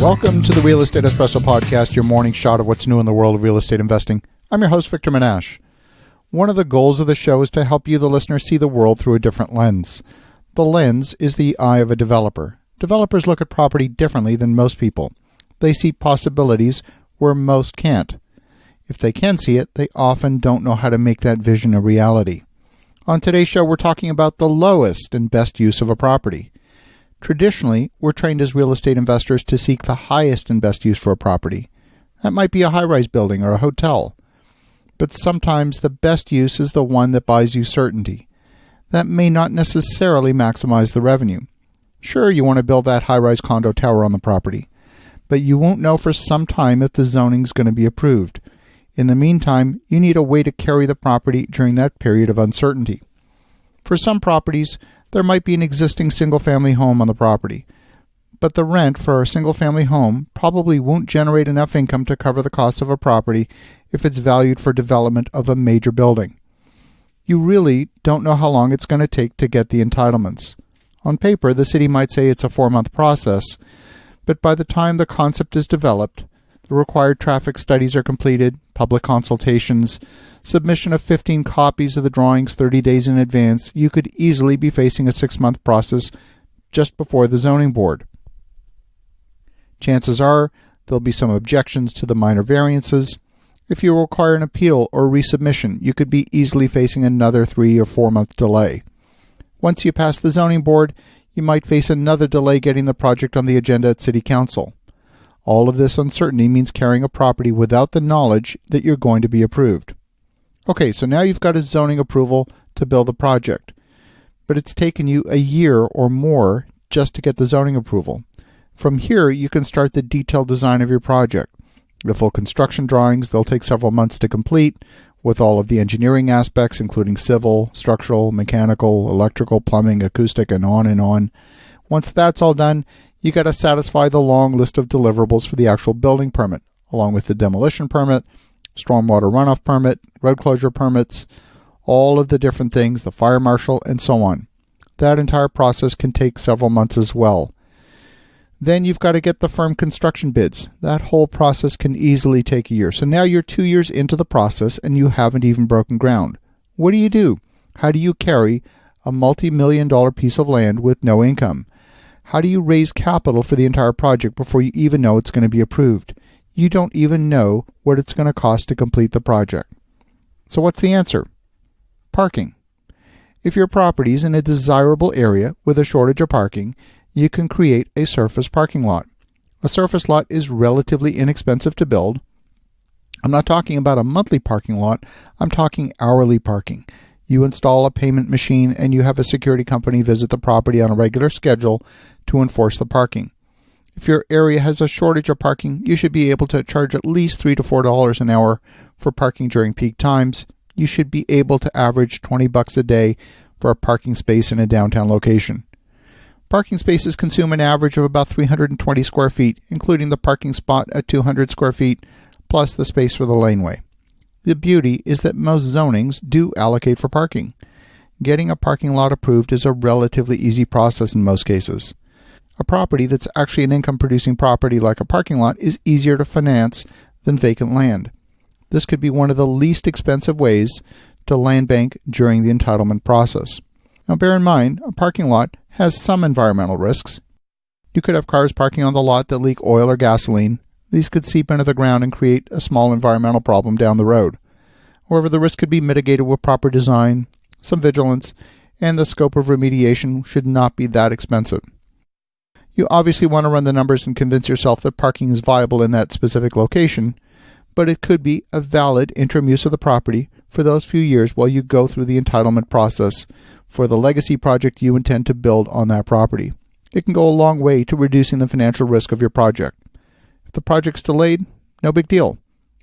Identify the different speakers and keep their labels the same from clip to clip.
Speaker 1: Welcome to the Real Estate Espresso Podcast, your morning shot of what's new in the world of real estate investing. I'm your host, Victor Minash. One of the goals of the show is to help you, the listener, see the world through a different lens. The lens is the eye of a developer. Developers look at property differently than most people. They see possibilities where most can't. If they can see it, they often don't know how to make that vision a reality. On today's show, we're talking about the lowest and best use of a property. Traditionally, we're trained as real estate investors to seek the highest and best use for a property. That might be a high-rise building or a hotel. But sometimes the best use is the one that buys you certainty. That may not necessarily maximize the revenue. Sure, you want to build that high-rise condo tower on the property, but you won't know for some time if the zoning's going to be approved. In the meantime, you need a way to carry the property during that period of uncertainty. For some properties, there might be an existing single-family home on the property, but the rent for a single-family home probably won't generate enough income to cover the cost of a property if it's valued for development of a major building. You really don't know how long it's going to take to get the entitlements. On paper, the city might say it's a 4-month process, but by the time the concept is developed, the required traffic studies are completed, public consultations, submission of 15 copies of the drawings 30 days in advance, you could easily be facing a 6-month process just before the zoning board. Chances are there'll be some objections to the minor variances. If you require an appeal or resubmission, you could be easily facing another 3 or 4 month delay. Once you pass the zoning board, you might face another delay getting the project on the agenda at City Council. All of this uncertainty means carrying a property without the knowledge that you're going to be approved. Okay, so now you've got a zoning approval to build the project, but it's taken you a year or more just to get the zoning approval. From here, you can start the detailed design of your project. The full construction drawings, they'll take several months to complete, with all of the engineering aspects, including civil, structural, mechanical, electrical, plumbing, acoustic, and on and on. Once that's all done, you got to satisfy the long list of deliverables for the actual building permit, along with the demolition permit, stormwater runoff permit, road closure permits, all of the different things, the fire marshal, and so on. That entire process can take several months as well. Then you've got to get the firm construction bids. That whole process can easily take a year. So now you're 2 years into the process and you haven't even broken ground. What do? How do you carry a multi-million-dollar piece of land with no income? How do you raise capital for the entire project before you even know it's going to be approved? You don't even know what it's going to cost to complete the project. So what's the answer? Parking. If your property is in a desirable area with a shortage of parking, you can create a surface parking lot. A surface lot is relatively inexpensive to build. I'm not talking about a monthly parking lot. I'm talking hourly parking. You install a payment machine and you have a security company visit the property on a regular schedule to enforce the parking. If your area has a shortage of parking, you should be able to charge at least $3 to $4 an hour for parking during peak times. You should be able to average $20 a day for a parking space in a downtown location. Parking spaces consume an average of about 320 square feet, including the parking spot at 200 square feet, plus the space for the laneway. The beauty is that most zonings do allocate for parking. Getting a parking lot approved is a relatively easy process in most cases. A property that's actually an income-producing property like a parking lot is easier to finance than vacant land. This could be one of the least expensive ways to land bank during the entitlement process. Now bear in mind, a parking lot has some environmental risks. You could have cars parking on the lot that leak oil or gasoline. These could seep into the ground and create a small environmental problem down the road. However, the risk could be mitigated with proper design, some vigilance, and the scope of remediation should not be that expensive. You obviously want to run the numbers and convince yourself that parking is viable in that specific location, but it could be a valid interim use of the property for those few years while you go through the entitlement process for the legacy project you intend to build on that property. It can go a long way to reducing the financial risk of your project. If the project's delayed, no big deal.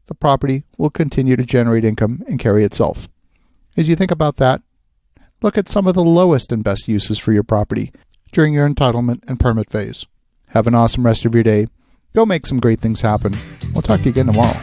Speaker 1: The property will continue to generate income and carry itself. As you think about that, look at some of the lowest and best uses for your property during your entitlement and permit phase. Have an awesome rest of your day. Go make some great things happen. We'll talk to you again tomorrow.